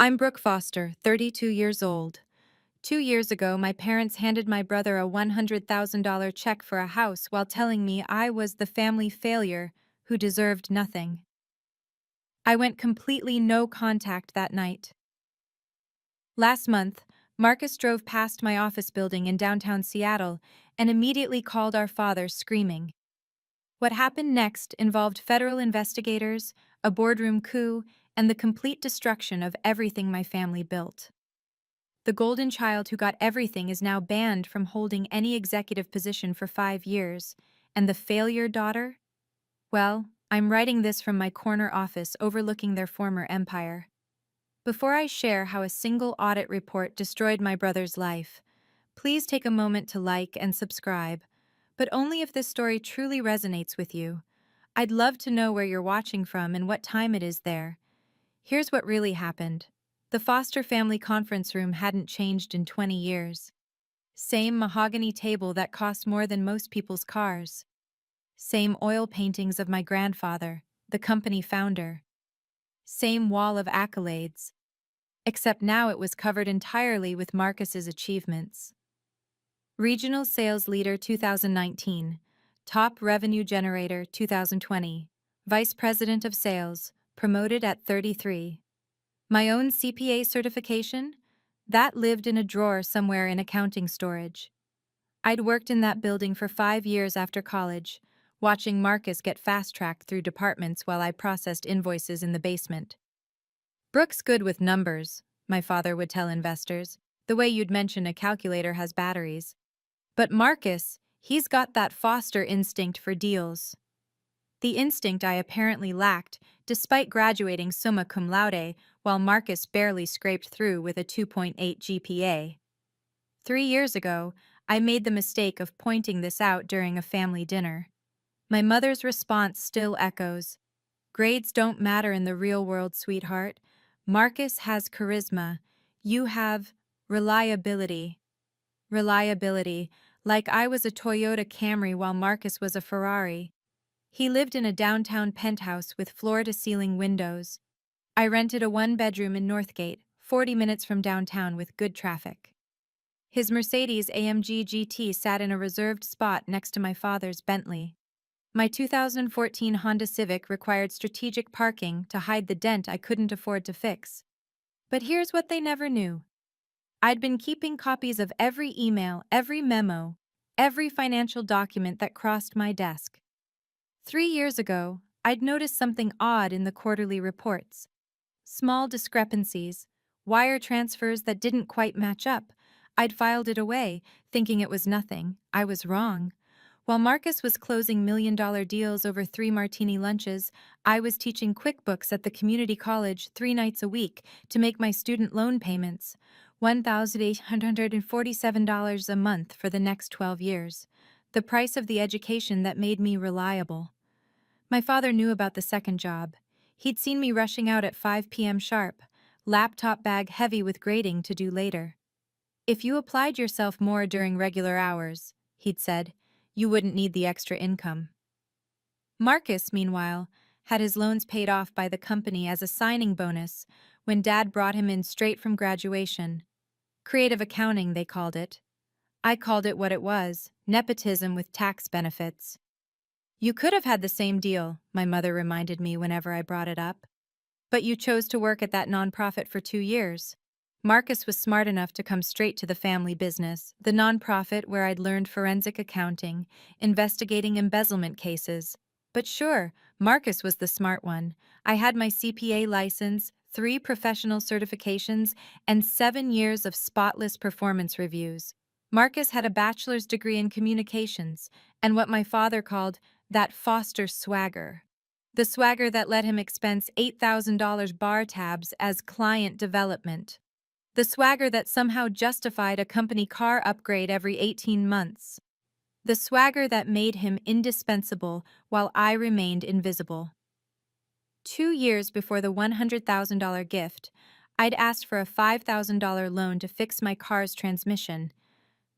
I'm Brooke Foster, 32 years old. 2 years ago, my parents handed my brother a $100,000 check for a house while telling me I was the family failure who deserved nothing. I went completely no contact that night. Last month, Marcus drove past my office building in downtown Seattle and immediately called our father, screaming. What happened next involved federal investigators, a boardroom coup, and the complete destruction of everything my family built. The golden child who got everything is now banned from holding any executive position for 5 years. And the failure daughter? Well, I'm writing this from my corner office overlooking their former empire. Before I share how a single audit report destroyed my brother's life, please take a moment to like and subscribe, but only if this story truly resonates with you. I'd love to know where you're watching from and what time it is there. Here's what really happened. The Foster family conference room hadn't changed in 20 years. Same mahogany table that cost more than most people's cars. Same oil paintings of my grandfather, the company founder. Same wall of accolades. Except now it was covered entirely with Marcus's achievements. Regional Sales Leader 2019. Top Revenue Generator 2020. Vice President of Sales, promoted at 33. My own CPA certification? That lived in a drawer somewhere in accounting storage. I'd worked in that building for 5 years after college, watching Marcus get fast-tracked through departments while I processed invoices in the basement. Brooke's good with numbers, my father would tell investors, the way you'd mention a calculator has batteries. But Marcus, he's got that Foster instinct for deals. The instinct I apparently lacked, despite graduating summa cum laude, while Marcus barely scraped through with a 2.8 GPA. 3 years ago, I made the mistake of pointing this out during a family dinner. My mother's response still echoes. Grades don't matter in the real world, sweetheart. Marcus has charisma. You have reliability. Reliability, like I was a Toyota Camry while Marcus was a Ferrari. He lived in a downtown penthouse with floor-to-ceiling windows. I rented a one-bedroom in Northgate, 40 minutes from downtown with good traffic. His Mercedes-AMG GT sat in a reserved spot next to my father's Bentley. My 2014 Honda Civic required strategic parking to hide the dent I couldn't afford to fix. But here's what they never knew. I'd been keeping copies of every email, every memo, every financial document that crossed my desk. 3 years ago, I'd noticed something odd in the quarterly reports. Small discrepancies, wire transfers that didn't quite match up. I'd filed it away, thinking it was nothing. I was wrong. While Marcus was closing million-dollar deals over 3 martini lunches, I was teaching QuickBooks at the community college 3 nights a week to make my student loan payments, $1,847 a month for the next 12 years, the price of the education that made me reliable. My father knew about the second job. He'd seen me rushing out at 5 p.m. sharp, laptop bag heavy with grading to do later. If you applied yourself more during regular hours, he'd said, you wouldn't need the extra income. Marcus, meanwhile, had his loans paid off by the company as a signing bonus when Dad brought him in straight from graduation. Creative accounting, they called it. I called it what it was, nepotism with tax benefits. You could have had the same deal, my mother reminded me whenever I brought it up. But you chose to work at that nonprofit for 2 years. Marcus was smart enough to come straight to the family business, the nonprofit where I'd learned forensic accounting, investigating embezzlement cases. But sure, Marcus was the smart one. I had my CPA license, 3 professional certifications, and 7 years of spotless performance reviews. Marcus had a bachelor's degree in communications, and what my father called that Foster swagger. The swagger that let him expense $8,000 bar tabs as client development. The swagger that somehow justified a company car upgrade every 18 months. The swagger that made him indispensable while I remained invisible. 2 years before the $100,000 gift, I'd asked for a $5,000 loan to fix my car's transmission.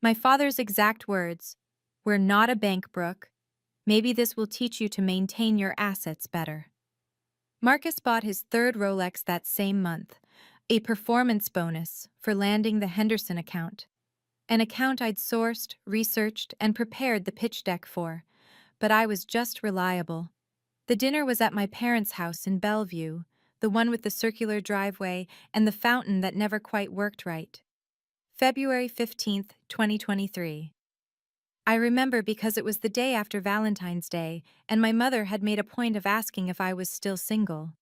My father's exact words, "We're not a bank, Brooke. Maybe this will teach you to maintain your assets better." Marcus bought his third Rolex that same month, A performance bonus for landing the Henderson account. An account I'd sourced, researched, and prepared the pitch deck for, but I was just reliable. The dinner was at my parents' house in Bellevue, the one with the circular driveway and the fountain that never quite worked right. February 15th, 2023. I remember because it was the day after Valentine's Day, and my mother had made a point of asking if I was still single.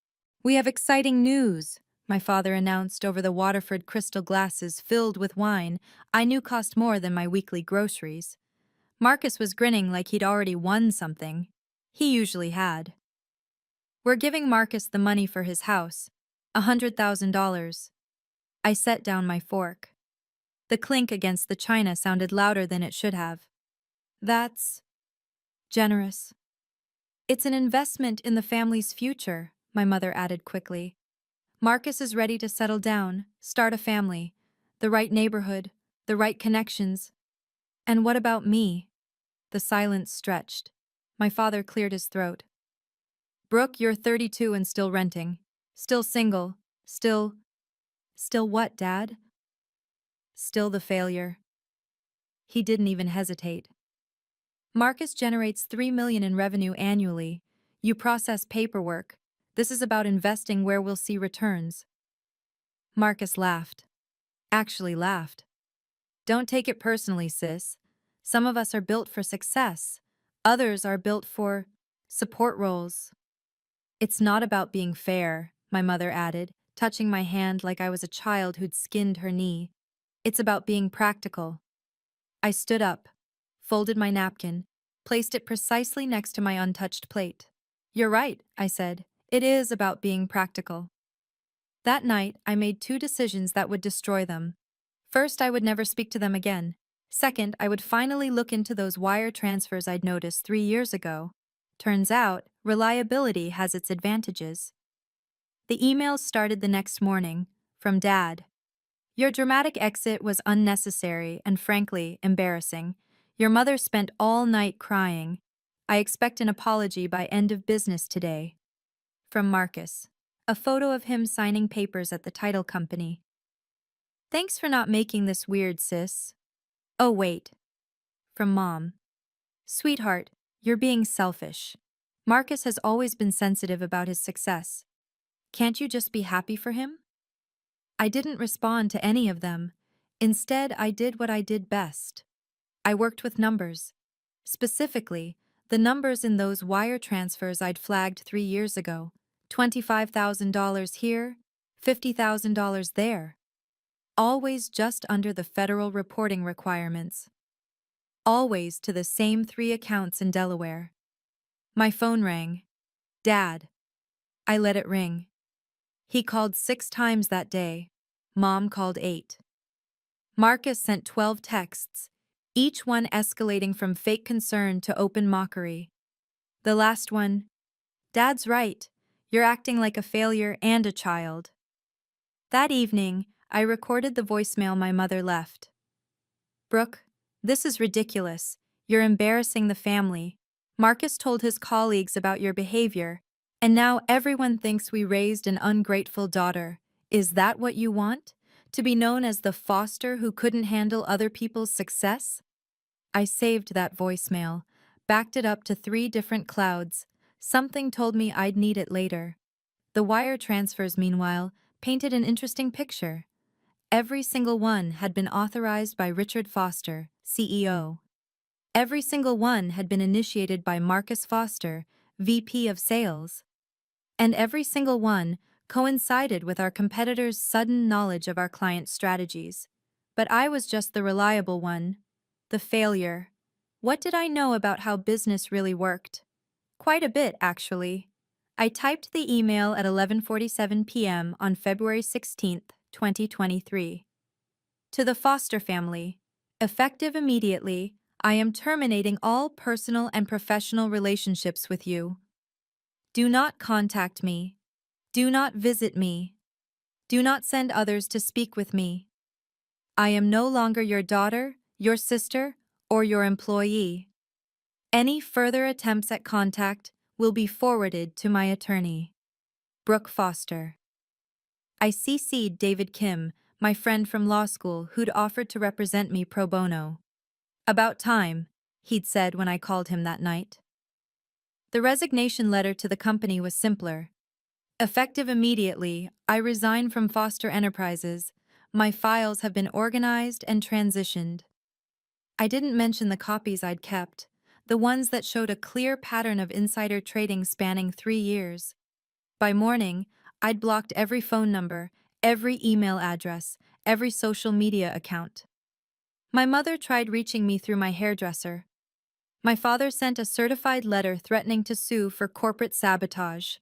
"We have exciting news," my father announced over the Waterford crystal glasses filled with wine I knew cost more than my weekly groceries. Marcus was grinning like he'd already won something. He usually had. "We're giving Marcus the money for his house, $100,000. I set down my fork. The clink against the china sounded louder than it should have. "That's generous." "It's an investment in the family's future," my mother added quickly. "Marcus is ready to settle down, start a family, the right neighborhood, the right connections." "And what about me?" The silence stretched. My father cleared his throat. "Brooke, you're 32 and still renting. Still single. Still what, Dad?" "Still the failure." He didn't even hesitate. "Marcus generates $3 million in revenue annually. You process paperwork. This is about investing where we'll see returns." Marcus laughed. Actually laughed. "Don't take it personally, sis. Some of us are built for success. Others are built for support roles." "It's not about being fair," my mother added, touching my hand like I was a child who'd skinned her knee. "It's about being practical." I stood up, folded my napkin, placed it precisely next to my untouched plate. "You're right," I said. "It is about being practical." That night, I made two decisions that would destroy them. First, I would never speak to them again. Second, I would finally look into those wire transfers I'd noticed 3 years ago. Turns out, reliability has its advantages. The emails started the next morning, from Dad. "Your dramatic exit was unnecessary and frankly embarrassing. Your mother spent all night crying. I expect an apology by end of business today." From Marcus. A photo of him signing papers at the title company. "Thanks for not making this weird, sis." "Oh, wait." From Mom. "Sweetheart, you're being selfish. Marcus has always been sensitive about his success. Can't you just be happy for him?" I didn't respond to any of them. Instead, I did what I did best. I worked with numbers. Specifically, the numbers in those wire transfers I'd flagged 3 years ago. $25,000 here, $50,000 there. Always just under the federal reporting requirements. Always to the same 3 accounts in Delaware. My phone rang. Dad. I let it ring. He called 6 times that day. Mom called 8. Marcus sent 12 texts, each one escalating from fake concern to open mockery. The last one, "Dad's right. You're acting like a failure and a child." That evening, I recorded the voicemail my mother left. "Brooke, this is ridiculous. You're embarrassing the family. Marcus told his colleagues about your behavior, and now everyone thinks we raised an ungrateful daughter. Is that what you want? To be known as the foster who couldn't handle other people's success?" I saved that voicemail, backed it up to 3 different clouds. Something told me I'd need it later. The wire transfers, meanwhile, painted an interesting picture. Every single one had been authorized by Richard Foster, CEO. Every single one had been initiated by Marcus Foster, VP of Sales. And every single one coincided with our competitors' sudden knowledge of our clients' strategies. But I was just the reliable one. The failure. What did I know about how business really worked? Quite a bit, actually. I typed the email at 11:47 p.m. on February 16, 2023. To the Foster family. Effective immediately, I am terminating all personal and professional relationships with you. Do not contact me. Do not visit me. Do not send others to speak with me. I am no longer your daughter, your sister, or your employee. Any further attempts at contact will be forwarded to my attorney. Brooke Foster. I CC'd David Kim, my friend from law school who'd offered to represent me pro bono. About time, he'd said when I called him that night. The resignation letter to the company was simpler. Effective immediately, I resign from Foster Enterprises. My files have been organized and transitioned. I didn't mention the copies I'd kept, the ones that showed a clear pattern of insider trading spanning 3 years. By morning, I'd blocked every phone number, every email address, every social media account. My mother tried reaching me through my hairdresser. My father sent a certified letter threatening to sue for corporate sabotage.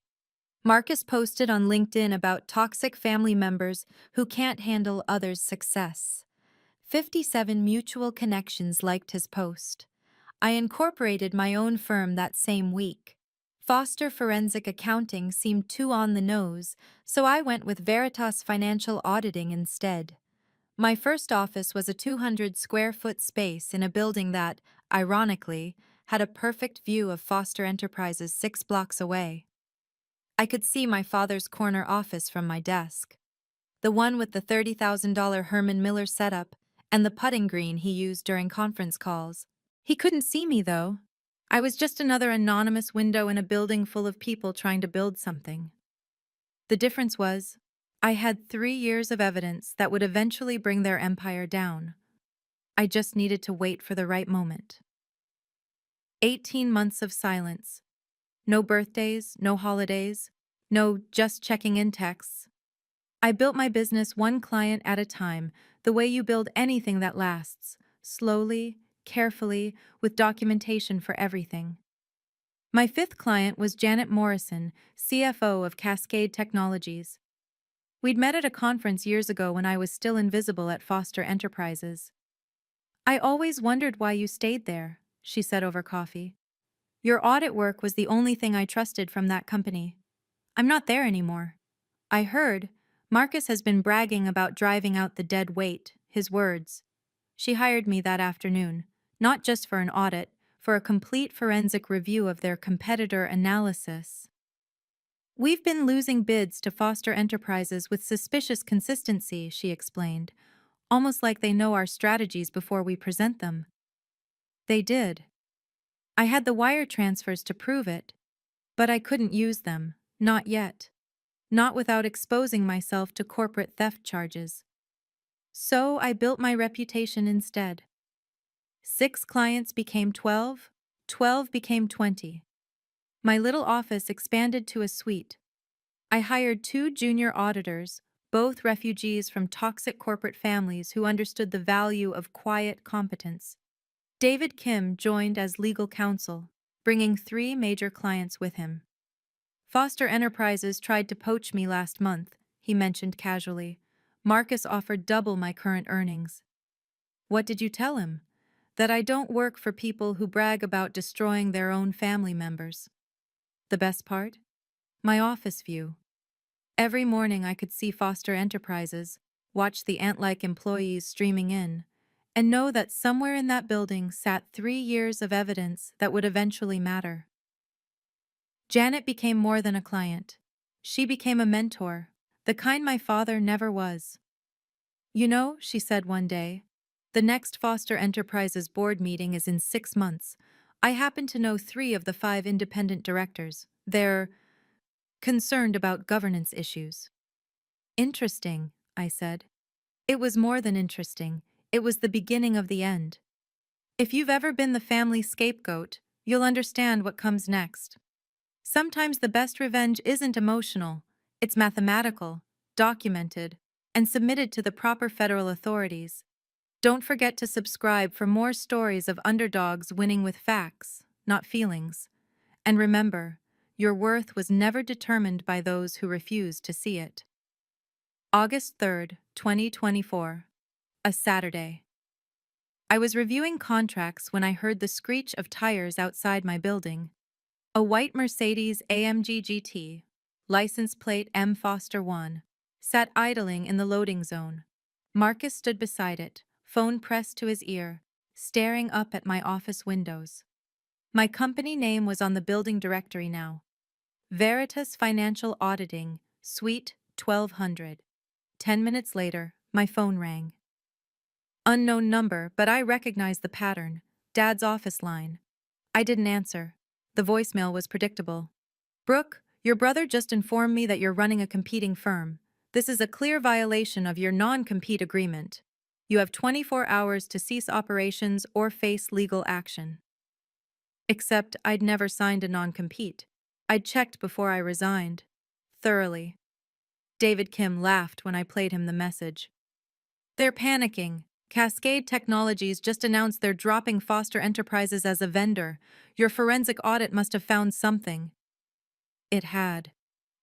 Marcus posted on LinkedIn about toxic family members who can't handle others' success. 57 mutual connections liked his post. I incorporated my own firm that same week. Foster Forensic Accounting seemed too on the nose, so I went with Veritas Financial Auditing instead. My first office was a 200-square-foot space in a building that, ironically, had a perfect view of Foster Enterprises 6 blocks away. I could see my father's corner office from my desk. The one with the $30,000 Herman Miller setup and the putting green he used during conference calls. He couldn't see me, though. I was just another anonymous window in a building full of people trying to build something. The difference was, I had 3 years of evidence that would eventually bring their empire down. I just needed to wait for the right moment. 18 months of silence. No birthdays, no holidays, no just checking in texts. I built my business one client at a time, the way you build anything that lasts, slowly, carefully, with documentation for everything. My 5th client was Janet Morrison, CFO of Cascade Technologies. We'd met at a conference years ago when I was still invisible at Foster Enterprises. "I always wondered why you stayed there," she said over coffee. "Your audit work was the only thing I trusted from that company. I'm not there anymore. I heard Marcus has been bragging about driving out the dead weight, his words. She hired me that afternoon, not just for an audit, for a complete forensic review of their competitor analysis. We've been losing bids to Foster Enterprises with suspicious consistency," she explained, almost like they know our strategies before we present them. They did. I had the wire transfers to prove it, but I couldn't use them, not yet. Not without exposing myself to corporate theft charges. So I built my reputation instead. 6 clients became 12, 12 became 20. My little office expanded to a suite. I hired 2 junior auditors, both refugees from toxic corporate families who understood the value of quiet competence. David Kim joined as legal counsel, bringing 3 major clients with him. "Foster Enterprises tried to poach me last month," he mentioned casually. "Marcus offered double my current earnings." "What did you tell him?" "That I don't work for people who brag about destroying their own family members." The best part? My office view. Every morning I could see Foster Enterprises, watch the ant-like employees streaming in, and know that somewhere in that building sat 3 years of evidence that would eventually matter. Janet became more than a client. She became a mentor, the kind my father never was. "You know," she said one day, "the next Foster Enterprises board meeting is in 6 months. I happen to know 3 of the 5 independent directors. They're concerned about governance issues." "Interesting," I said. It was more than interesting. It was the beginning of the end. If you've ever been the family scapegoat, you'll understand what comes next. Sometimes the best revenge isn't emotional, it's mathematical, documented, and submitted to the proper federal authorities. Don't forget to subscribe for more stories of underdogs winning with facts, not feelings. And remember, your worth was never determined by those who refused to see it. August 3rd, 2024. A Saturday. I was reviewing contracts when I heard the screech of tires outside my building. A white Mercedes AMG GT, license plate M Foster 1, sat idling in the loading zone. Marcus stood beside it, phone pressed to his ear, staring up at my office windows. My company name was on the building directory now. Veritas Financial Auditing, Suite 1200. 10 minutes later, my phone rang. Unknown number, but I recognized the pattern. Dad's office line. I didn't answer. The voicemail was predictable. Brooke, your brother just informed me that you're running a competing firm. This is a clear violation of your non-compete agreement. You have 24 hours to cease operations or face legal action. Except I'd never signed a non-compete. I'd checked before I resigned. Thoroughly. David Kim laughed when I played him the message. They're panicking. Cascade Technologies just announced they're dropping Foster Enterprises as a vendor. Your forensic audit must have found something. It had.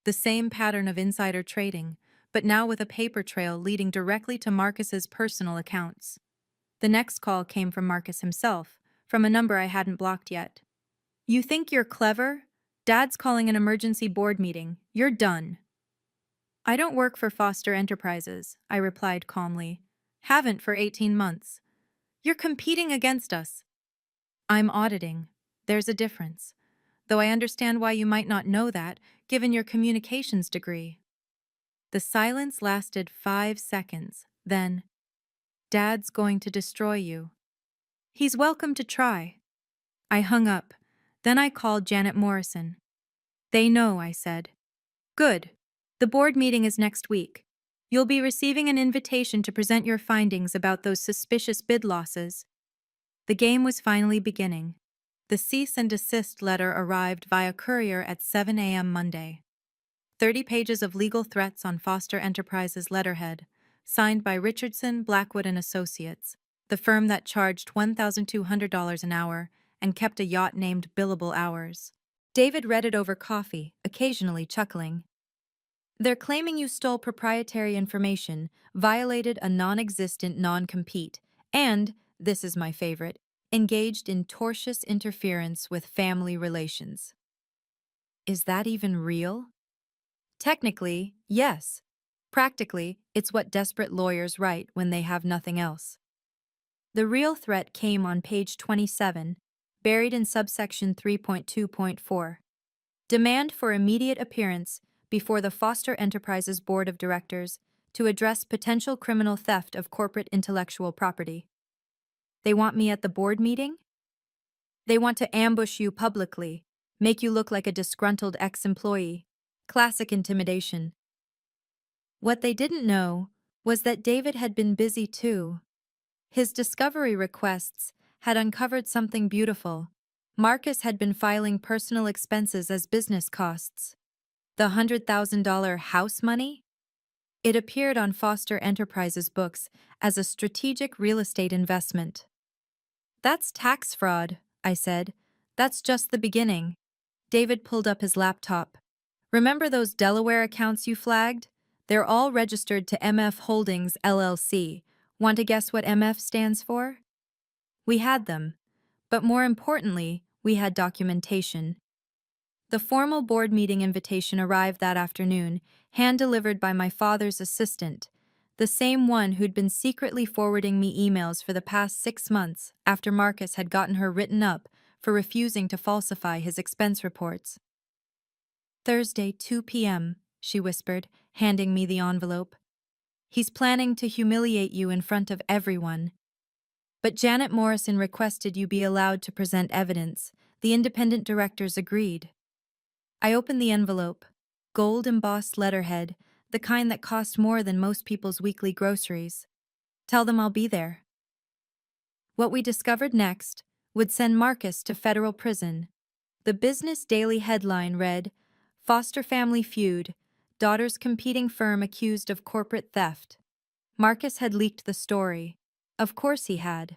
The same pattern of insider trading, but now with a paper trail leading directly to Marcus's personal accounts. The next call came from Marcus himself, from a number I hadn't blocked yet. You think you're clever? Dad's calling an emergency board meeting. You're done. I don't work for Foster Enterprises, I replied calmly. Haven't for 18 months. You're competing against us. I'm auditing. There's a difference. Though I understand why you might not know that, given your communications degree. The silence lasted 5 seconds. Then, Dad's going to destroy you. He's welcome to try. I hung up. Then I called Janet Morrison. They know, I said. Good. The board meeting is next week. You'll be receiving an invitation to present your findings about those suspicious bid losses. The game was finally beginning. The cease and desist letter arrived via courier at 7 a.m. Monday. 30 pages of legal threats on Foster Enterprises letterhead, signed by Richardson, Blackwood and Associates, the firm that charged $1,200 an hour and kept a yacht named Billable Hours. David read it over coffee, occasionally chuckling. They're claiming you stole proprietary information, violated a non-existent non-compete, and, this is my favorite, engaged in tortious interference with family relations. Is that even real? Technically, yes. Practically, it's what desperate lawyers write when they have nothing else. The real threat came on page 27, buried in subsection 3.2.4. Demand for immediate appearance before the Foster Enterprises Board of Directors to address potential criminal theft of corporate intellectual property. They want me at the board meeting? They want to ambush you publicly, make you look like a disgruntled ex-employee. Classic intimidation. What they didn't know was that David had been busy too. His discovery requests had uncovered something beautiful. Marcus had been filing personal expenses as business costs. The $100,000 house money? It appeared on Foster Enterprises' books as a strategic real estate investment. That's tax fraud, I said. That's just the beginning. David pulled up his laptop. Remember those Delaware accounts you flagged? They're all registered to MF Holdings, LLC. Want to guess what MF stands for? We had them. But more importantly, we had documentation. The formal board meeting invitation arrived that afternoon, hand-delivered by my father's assistant, the same one who'd been secretly forwarding me emails for the past 6 months after Marcus had gotten her written up for refusing to falsify his expense reports. Thursday, 2 p.m., she whispered, handing me the envelope. He's planning to humiliate you in front of everyone. But Janet Morrison requested you be allowed to present evidence. The independent directors agreed. I opened the envelope. Gold-embossed letterhead, the kind that cost more than most people's weekly groceries. Tell them I'll be there. What we discovered next would send Marcus to federal prison. The Business Daily headline read, Foster Family Feud, Daughter's Competing Firm Accused of Corporate Theft. Marcus had leaked the story. Of course he had.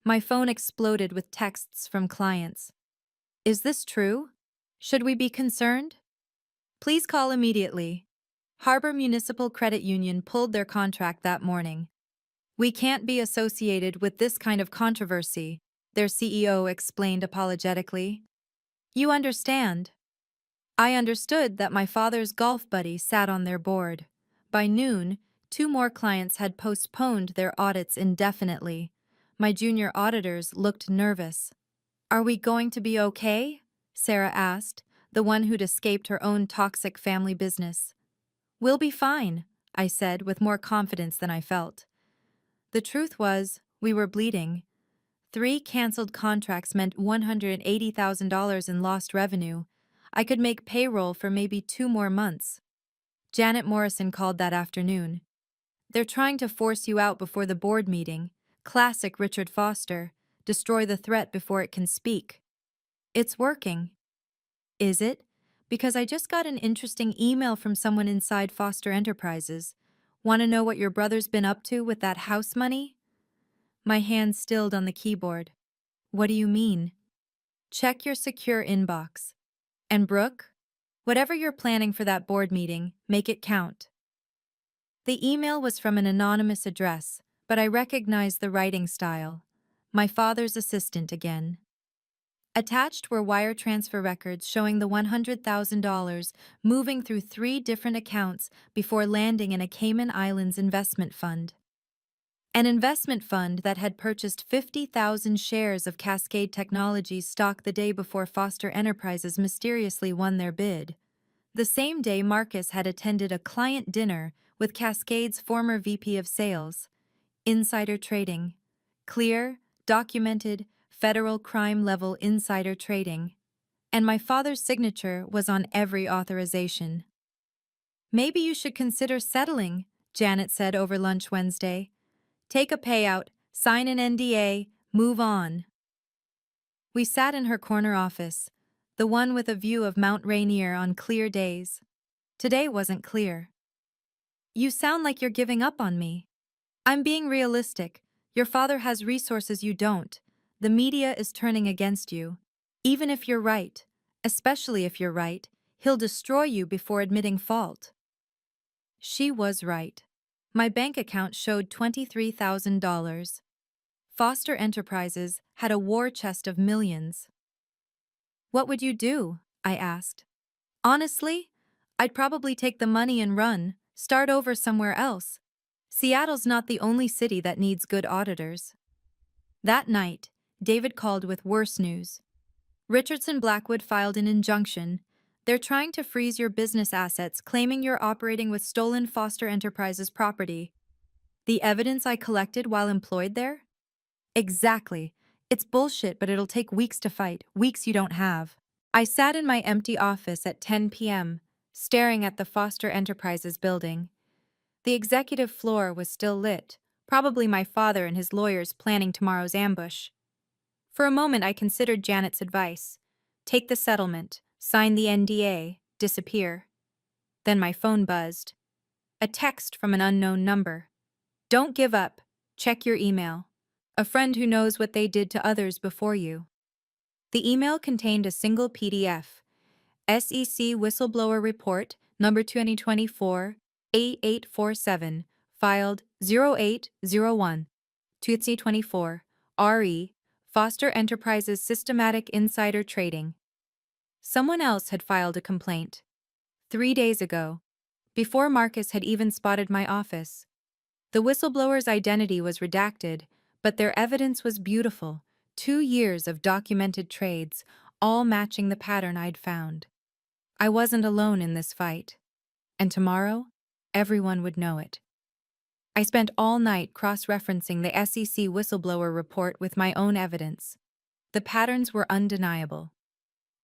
My phone exploded with texts from clients. Is this true? Should we be concerned? Please call immediately. Harbor Municipal Credit Union pulled their contract that morning. We can't be associated with this kind of controversy, their CEO explained apologetically. You understand. I understood that my father's golf buddy sat on their board. By noon, 2 more clients had postponed their audits indefinitely. My junior auditors looked nervous. Are we going to be okay? Sarah asked, the one who'd escaped her own toxic family business. We'll be fine, I said with more confidence than I felt. The truth was, we were bleeding. 3 canceled contracts meant $180,000 in lost revenue. I could make payroll for maybe 2 more months. Janet Morrison called that afternoon. They're trying to force you out before the board meeting. Classic Richard Foster. Destroy the threat before it can speak. It's working. Is it? Because I just got an interesting email from someone inside Foster Enterprises. Want to know what your brother's been up to with that house money? My hand stilled on the keyboard. What do you mean? Check your secure inbox. And Brooke? Whatever you're planning for that board meeting, make it count. The email was from an anonymous address, but I recognized the writing style. My father's assistant again. Attached were wire transfer records showing the $100,000 moving through 3 different accounts before landing in a Cayman Islands investment fund. An investment fund that had purchased 50,000 shares of Cascade Technologies stock the day before Foster Enterprises mysteriously won their bid. The same day, Marcus had attended a client dinner with Cascade's former VP of Sales. Insider trading. Clear, documented, federal crime-level insider trading. And my father's signature was on every authorization. Maybe you should consider settling, Janet said over lunch Wednesday. Take a payout, sign an NDA, move on. We sat in her corner office, the one with a view of Mount Rainier on clear days. Today wasn't clear. You sound like you're giving up on me. I'm being realistic. Your father has resources you don't. The media is turning against you. Even if you're right, especially if you're right, he'll destroy you before admitting fault. She was right. My bank account showed $23,000. Foster Enterprises had a war chest of millions. What would you do? I asked. Honestly, I'd probably take the money and run, start over somewhere else. Seattle's not the only city that needs good auditors. That night, David called with worse news. Richardson Blackwood filed an injunction. They're trying to freeze your business assets, claiming you're operating with stolen Foster Enterprises property. The evidence I collected while employed there? Exactly. It's bullshit, but it'll take weeks to fight, weeks you don't have. I sat in my empty office at 10 p.m., staring at the Foster Enterprises building. The executive floor was still lit, probably my father and his lawyers planning tomorrow's ambush. For a moment I considered Janet's advice. Take the settlement, sign the NDA, disappear. Then my phone buzzed. A text from an unknown number. Don't give up. Check your email. A friend who knows what they did to others before you. The email contained a single PDF. SEC Whistleblower Report, number 2024-8847, filed 0801, 2024, RE, Foster Enterprises Systematic Insider Trading. Someone else had filed a complaint. 3 days ago, before Marcus had even spotted my office. The whistleblower's identity was redacted, but their evidence was beautiful. 2 years of documented trades, all matching the pattern I'd found. I wasn't alone in this fight. And tomorrow, everyone would know it. I spent all night cross-referencing the SEC whistleblower report with my own evidence. The patterns were undeniable.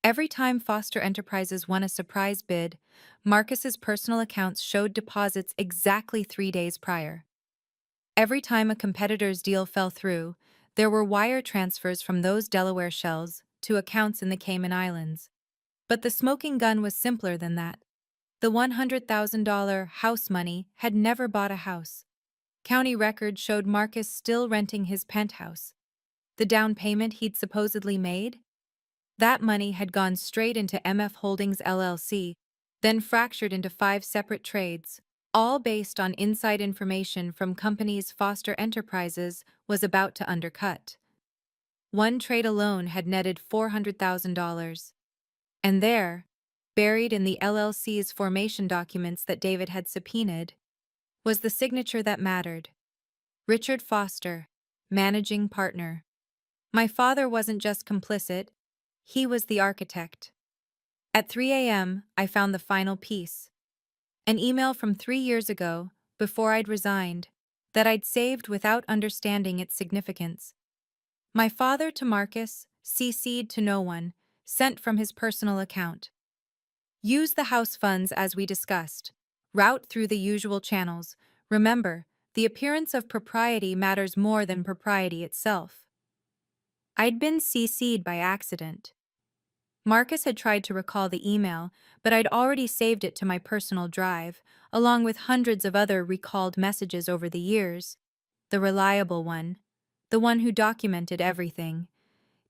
Every time Foster Enterprises won a surprise bid, Marcus's personal accounts showed deposits exactly 3 days prior. Every time a competitor's deal fell through, there were wire transfers from those Delaware shells to accounts in the Cayman Islands. But the smoking gun was simpler than that. The $100,000 house money had never bought a house. County records showed Marcus still renting his penthouse. The down payment he'd supposedly made? That money had gone straight into MF Holdings LLC, then fractured into 5 separate trades, all based on inside information from companies Foster Enterprises was about to undercut. One trade alone had netted $400,000. And there, buried in the LLC's formation documents that David had subpoenaed, was the signature that mattered. Richard Foster, managing partner. My father wasn't just complicit, he was the architect. At 3 a.m., I found the final piece. An email from 3 years ago, before I'd resigned, that I'd saved without understanding its significance. My father to Marcus, CC'd to no one, sent from his personal account. Use the house funds as we discussed. Route through the usual channels. Remember, the appearance of propriety matters more than propriety itself. I'd been CC'd by accident. Marcus had tried to recall the email, but I'd already saved it to my personal drive, along with hundreds of other recalled messages over the years. The reliable one. The one who documented everything.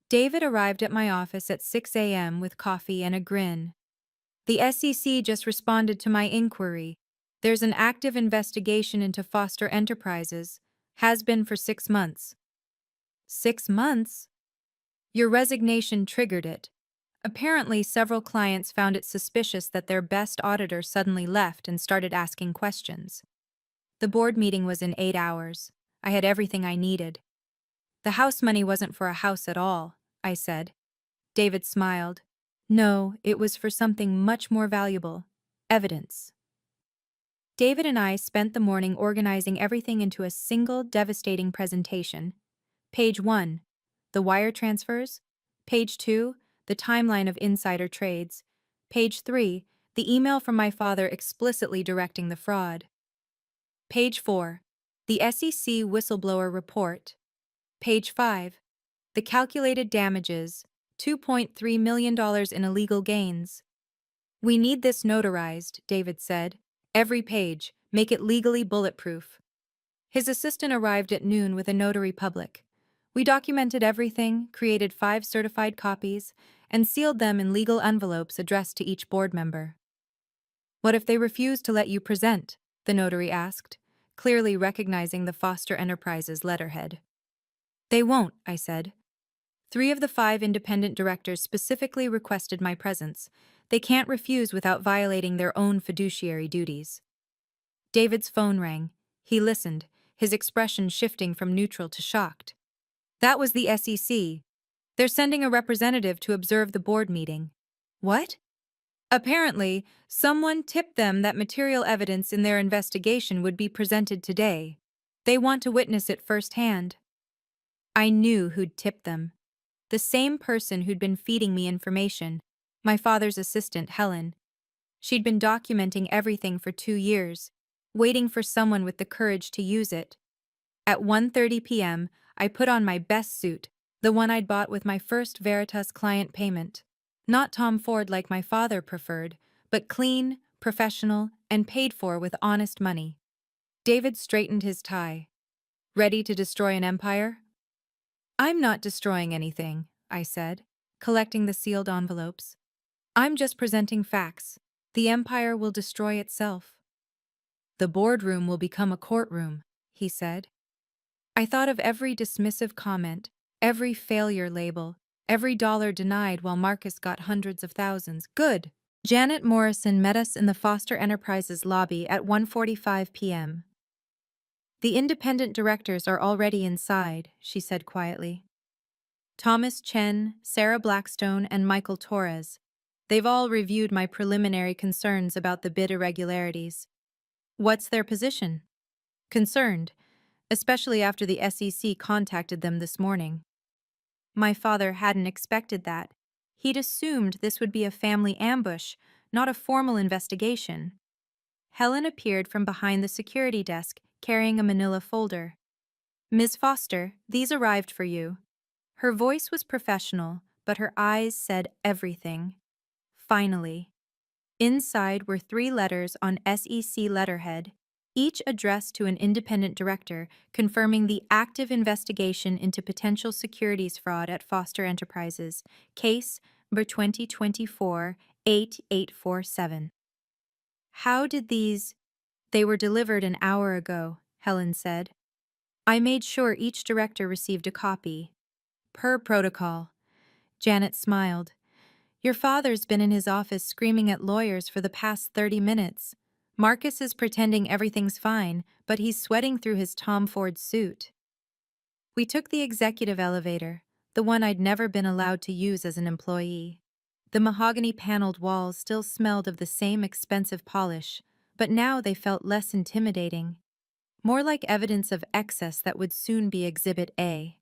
David arrived at my office at 6 a.m. with coffee and a grin. The SEC just responded to my inquiry. There's an active investigation into Foster Enterprises. Has been for 6 months. 6 months? Your resignation triggered it. Apparently, several clients found it suspicious that their best auditor suddenly left and started asking questions. The board meeting was in 8 hours. I had everything I needed. The house money wasn't for a house at all, I said. David smiled. No, it was for something much more valuable. Evidence. David and I spent the morning organizing everything into a single devastating presentation. Page 1. The wire transfers. Page 2. The timeline of insider trades. Page 3. The email from my father explicitly directing the fraud. Page 4. The SEC whistleblower report. Page 5. The calculated damages, $2.3 million in illegal gains. We need this notarized, David said. Every page, make it legally bulletproof. His assistant arrived at noon with a notary public. We documented everything, created 5 certified copies, and sealed them in legal envelopes addressed to each board member. What if they refuse to let you present? The notary asked, clearly recognizing the Foster Enterprises letterhead. They won't, I said. 3 of the 5 independent directors specifically requested my presence. They can't refuse without violating their own fiduciary duties. David's phone rang. He listened, his expression shifting from neutral to shocked. That was the SEC. They're sending a representative to observe the board meeting. What? Apparently, someone tipped them that material evidence in their investigation would be presented today. They want to witness it firsthand. I knew who'd tipped them. The same person who'd been feeding me information, my father's assistant, Helen. She'd been documenting everything for 2 years, waiting for someone with the courage to use it. At 1:30 p.m., I put on my best suit, the one I'd bought with my first Veritas client payment. Not Tom Ford like my father preferred, but clean, professional, and paid for with honest money. David straightened his tie. Ready to destroy an empire? I'm not destroying anything, I said, collecting the sealed envelopes. I'm just presenting facts. The empire will destroy itself. The boardroom will become a courtroom, he said. I thought of every dismissive comment, every failure label, every dollar denied while Marcus got hundreds of thousands. Good. Janet Morrison met us in the Foster Enterprises lobby at 1:45 p.m. The independent directors are already inside, she said quietly. Thomas Chen, Sarah Blackstone, and Michael Torres. They've all reviewed my preliminary concerns about the bid irregularities. What's their position? Concerned, especially after the SEC contacted them this morning. My father hadn't expected that. He'd assumed this would be a family ambush, not a formal investigation. Helen appeared from behind the security desk, carrying a manila folder. Ms. Foster, these arrived for you. Her voice was professional, but her eyes said everything. Finally. Inside were 3 letters on SEC letterhead, each addressed to an independent director, confirming the active investigation into potential securities fraud at Foster Enterprises, case number 2024-8847. How did these? They were delivered an hour ago, Helen said. I made sure each director received a copy. Per protocol. Janet smiled. Your father's been in his office screaming at lawyers for the past 30 minutes. Marcus is pretending everything's fine, but he's sweating through his Tom Ford suit. We took the executive elevator, the one I'd never been allowed to use as an employee. The mahogany-paneled walls still smelled of the same expensive polish, but now they felt less intimidating, more like evidence of excess that would soon be Exhibit A.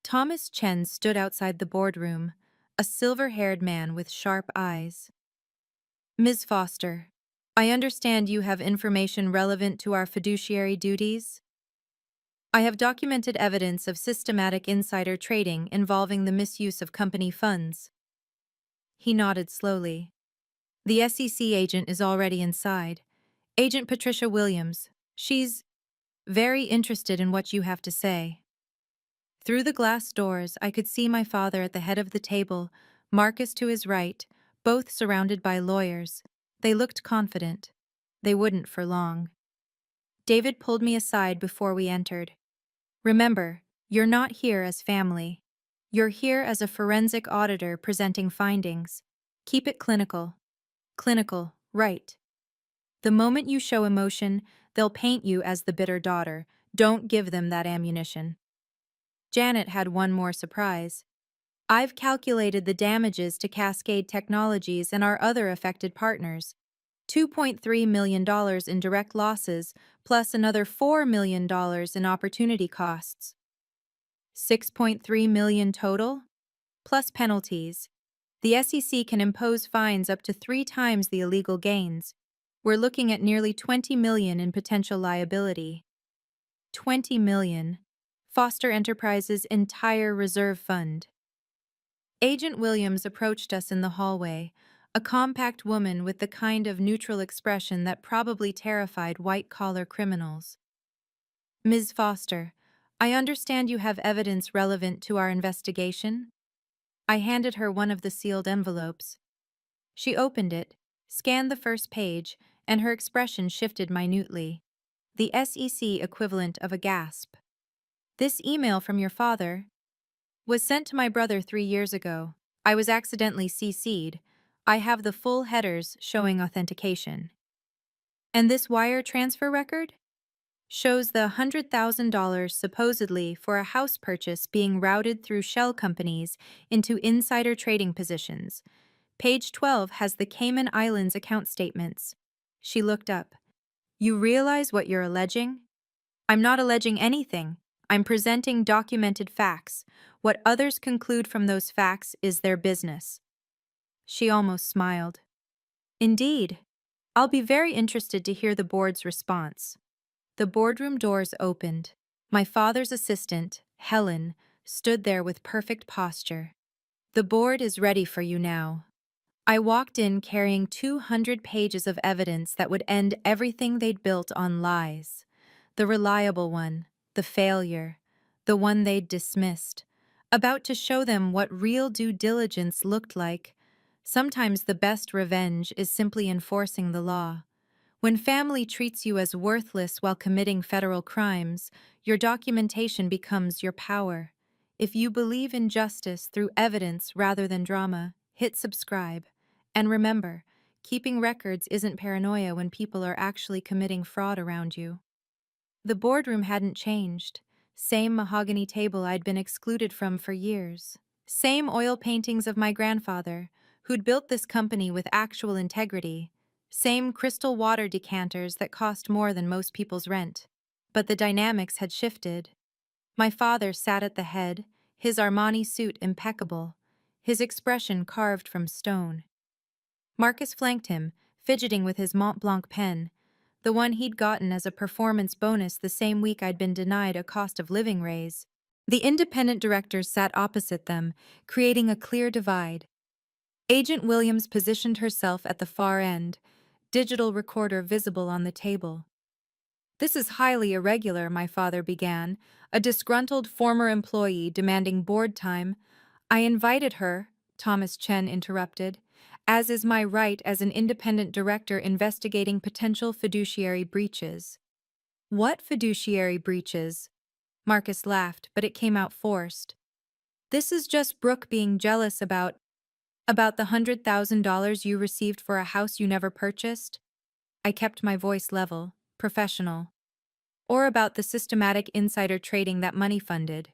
Thomas Chen stood outside the boardroom, a silver-haired man with sharp eyes. Ms. Foster, I understand you have information relevant to our fiduciary duties? I have documented evidence of systematic insider trading involving the misuse of company funds. He nodded slowly. The SEC agent is already inside. Agent Patricia Williams. She's very interested in what you have to say. Through the glass doors, I could see my father at the head of the table, Marcus to his right, both surrounded by lawyers. They looked confident. They wouldn't for long. David pulled me aside before we entered. Remember, you're not here as family. You're here as a forensic auditor presenting findings. Keep it clinical. Clinical, right. The moment you show emotion, they'll paint you as the bitter daughter. Don't give them that ammunition. Janet had one more surprise. I've calculated the damages to Cascade Technologies and our other affected partners. $2.3 million in direct losses, plus another $4 million in opportunity costs. $6.3 million total? Plus penalties. The SEC can impose fines up to 3 times the illegal gains. We're looking at nearly $20 million in potential liability. $20 million. Foster Enterprises' entire reserve fund. Agent Williams approached us in the hallway, a compact woman with the kind of neutral expression that probably terrified white-collar criminals. Ms. Foster, I understand you have evidence relevant to our investigation? I handed her one of the sealed envelopes. She opened it, scanned the first page, and her expression shifted minutely. The SEC equivalent of a gasp. This email from your father was sent to my brother 3 years ago. I was accidentally CC'd. I have the full headers showing authentication. And this wire transfer record? Shows the $100,000 supposedly for a house purchase being routed through shell companies into insider trading positions. Page 12 has the Cayman Islands account statements. She looked up. You realize what you're alleging? I'm not alleging anything. I'm presenting documented facts. What others conclude from those facts is their business. She almost smiled. Indeed. I'll be very interested to hear the board's response. The boardroom doors opened. My father's assistant, Helen, stood there with perfect posture. The board is ready for you now. I walked in carrying 200 pages of evidence that would end everything they'd built on lies. The reliable one, the failure, the one they'd dismissed, about to show them what real due diligence looked like. Sometimes the best revenge is simply enforcing the law. When family treats you as worthless while committing federal crimes, your documentation becomes your power. If you believe in justice through evidence rather than drama, hit subscribe. And remember, keeping records isn't paranoia when people are actually committing fraud around you. The boardroom hadn't changed. Same mahogany table I'd been excluded from for years. Same oil paintings of my grandfather, who'd built this company with actual integrity. Same crystal water decanters that cost more than most people's rent. But the dynamics had shifted. My father sat at the head, his Armani suit impeccable, his expression carved from stone. Marcus flanked him, fidgeting with his Mont Blanc pen, the one he'd gotten as a performance bonus the same week I'd been denied a cost of living raise. The independent directors sat opposite them, creating a clear divide. Agent Williams positioned herself at the far end, digital recorder visible on the table. This is highly irregular, my father began, a disgruntled former employee demanding board time. I invited her, Thomas Chen interrupted, as is my right as an independent director investigating potential fiduciary breaches. What fiduciary breaches? Marcus laughed, but it came out forced. This is just Brooke being jealous about the $100,000 you received for a house you never purchased? I kept my voice level, professional. Or about the systematic insider trading that money funded.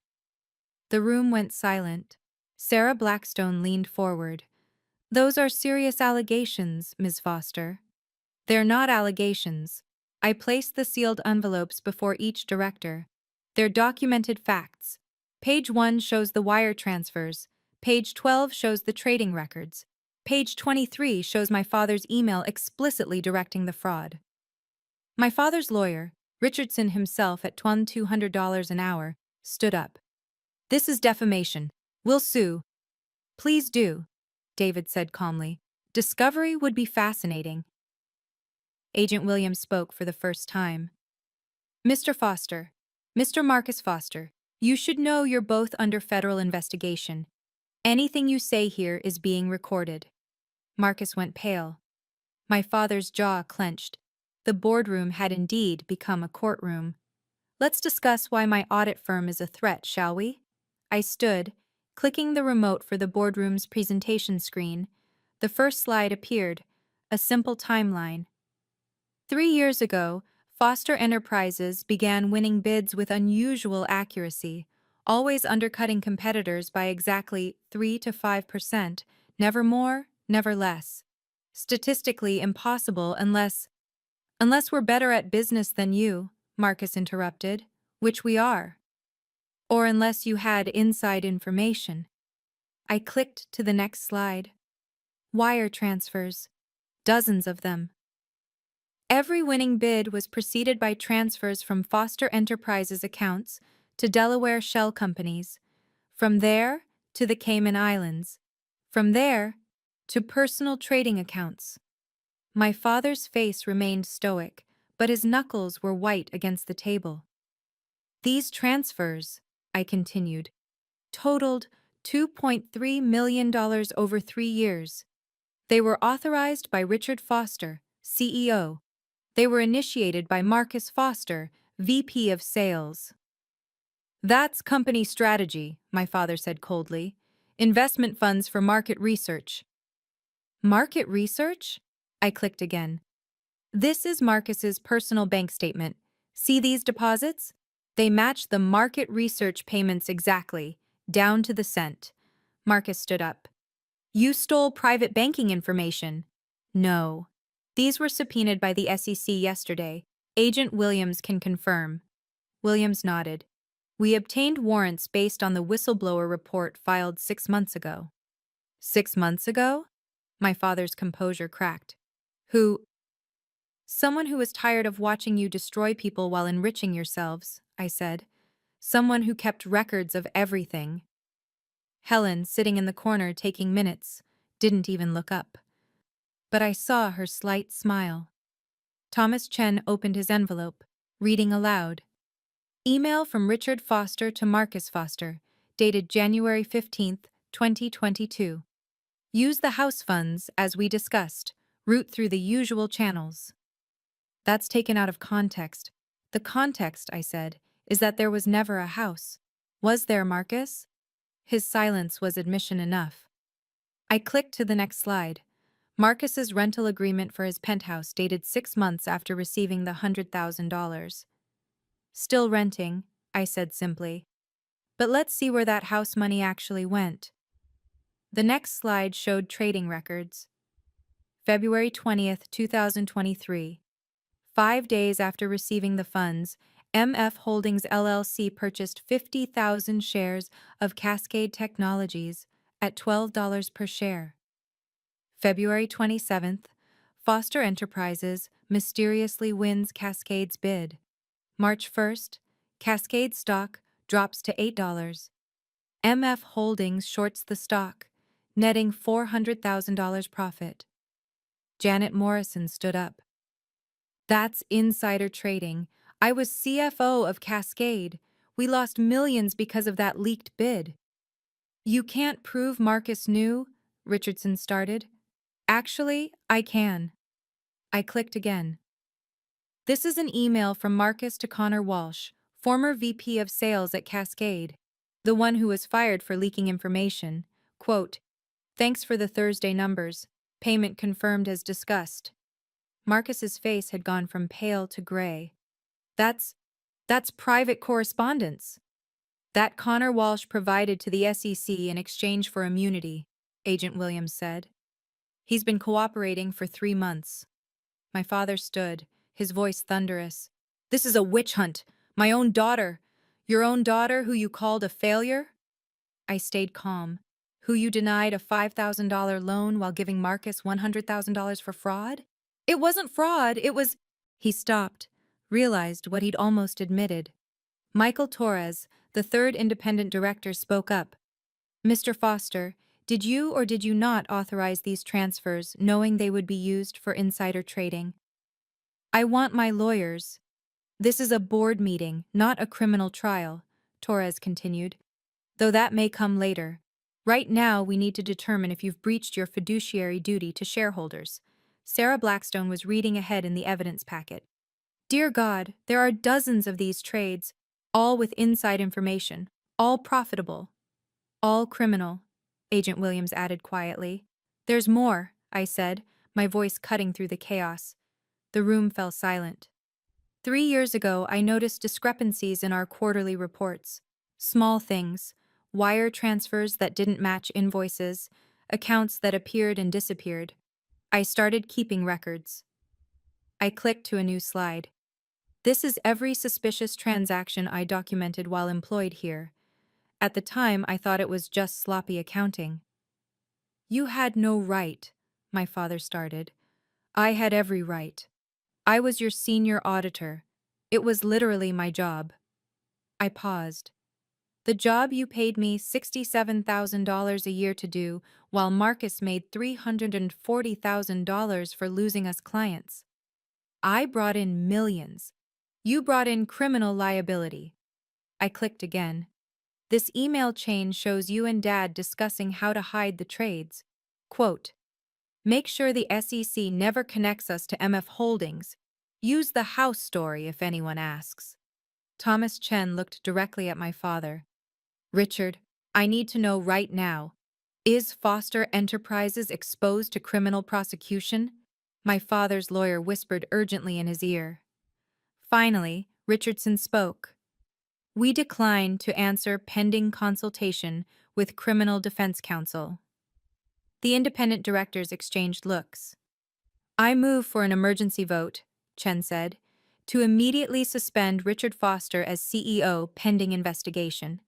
The room went silent. Sarah Blackstone leaned forward. Those are serious allegations, Ms. Foster. They're not allegations. I placed the sealed envelopes before each director. They're documented facts. Page 1 shows the wire transfers. Page 12 shows the trading records. Page 23 shows my father's email explicitly directing the fraud. My father's lawyer, Richardson himself at $2,200 an hour, stood up. This is defamation. We'll sue. Please do, David said calmly. Discovery would be fascinating. Agent Williams spoke for the first time. Mr. Foster, Mr. Marcus Foster, you should know you're both under federal investigation. Anything you say here is being recorded. Marcus went pale. My father's jaw clenched. The boardroom had indeed become a courtroom. Let's discuss why my audit firm is a threat, shall we? I stood, clicking the remote for the boardroom's presentation screen. The first slide appeared, a simple timeline. 3 years ago, Foster Enterprises began winning bids with unusual accuracy, always undercutting competitors by exactly 3 to 5%, never more, never less. Statistically impossible unless we're better at business than you, Marcus interrupted, which we are. Or unless you had inside information. I clicked to the next slide. Wire transfers. Dozens of them. Every winning bid was preceded by transfers from Foster Enterprises accounts to Delaware shell companies, from there to the Cayman Islands, from there to personal trading accounts. My father's face remained stoic, but his knuckles were white against the table. These transfers, I continued, totaled $2.3 million over 3 years. They were authorized by Richard Foster, CEO. They were initiated by Marcus Foster, VP of Sales. That's company strategy, my father said coldly. Investment funds for market research. Market research? I clicked again. This is Marcus's personal bank statement. See these deposits? They match the market research payments exactly, down to the cent. Marcus stood up. You stole private banking information. No. These were subpoenaed by the SEC yesterday. Agent Williams can confirm. Williams nodded. We obtained warrants based on the whistleblower report filed 6 months ago. 6 months ago? My father's composure cracked. Who? Someone who was tired of watching you destroy people while enriching yourselves, I said. Someone who kept records of everything. Helen, sitting in the corner taking minutes, didn't even look up. But I saw her slight smile. Thomas Chen opened his envelope, reading aloud. Email from Richard Foster to Marcus Foster, dated January 15, 2022. Use the house funds, as we discussed, route through the usual channels. That's taken out of context. The context, I said, is that there was never a house. Was there, Marcus? His silence was admission enough. I clicked to the next slide. Marcus's rental agreement for his penthouse dated 6 months after receiving the $100,000. Still renting, I said simply. But let's see where that house money actually went. The next slide showed trading records. February 20th, 2023. 5 days after receiving the funds, MF Holdings LLC purchased 50,000 shares of Cascade Technologies at $12 per share. February 27th, Foster Enterprises mysteriously wins Cascade's bid. March 1st, Cascade stock drops to $8. MF Holdings shorts the stock, netting $400,000 profit. Janet Morrison stood up. That's insider trading. I was CFO of Cascade. We lost millions because of that leaked bid. You can't prove Marcus knew, Richardson started. Actually, I can. I clicked again. This is an email from Marcus to Connor Walsh, former VP of Sales at Cascade, the one who was fired for leaking information. Quote, thanks for the Thursday numbers. Payment confirmed as discussed. Marcus's face had gone from pale to gray. That's private correspondence. That Connor Walsh provided to the SEC in exchange for immunity, Agent Williams said. He's been cooperating for 3 months. My father stood, his voice thunderous. This is a witch hunt. My own daughter. Your own daughter who you called a failure? I stayed calm. Who you denied a $5,000 loan while giving Marcus $100,000 for fraud? It wasn't fraud, it was... He stopped, realized what he'd almost admitted. Michael Torres, the third independent director, spoke up. Mr. Foster, did you or did you not authorize these transfers knowing they would be used for insider trading? I want my lawyers. This is a board meeting, not a criminal trial, Torres continued, though that may come later. Right now, we need to determine if you've breached your fiduciary duty to shareholders. Sarah Blackstone was reading ahead in the evidence packet. Dear God, there are dozens of these trades, all with inside information, all profitable, all criminal, Agent Williams added quietly. There's more, I said, my voice cutting through the chaos. The room fell silent. 3 years ago, I noticed discrepancies in our quarterly reports. Small things, wire transfers that didn't match invoices, accounts that appeared and disappeared. I started keeping records. I clicked to a new slide. This is every suspicious transaction I documented while employed here. At the time, I thought it was just sloppy accounting. You had no right, my father started. I had every right. I was your senior auditor. It was literally my job. I paused. The job you paid me $67,000 a year to do, while Marcus made $340,000 for losing us clients. I brought in millions. You brought in criminal liability. I clicked again. This email chain shows you and Dad discussing how to hide the trades. Quote, make sure the SEC never connects us to MF Holdings. Use the house story if anyone asks. Thomas Chen looked directly at my father. Richard, I need to know right now. Is Foster Enterprises exposed to criminal prosecution? My father's lawyer whispered urgently in his ear. Finally, Richardson spoke. We decline to answer pending consultation with Criminal Defense Counsel. The independent directors exchanged looks. I move for an emergency vote, Chen said, to immediately suspend Richard Foster as CEO pending investigation.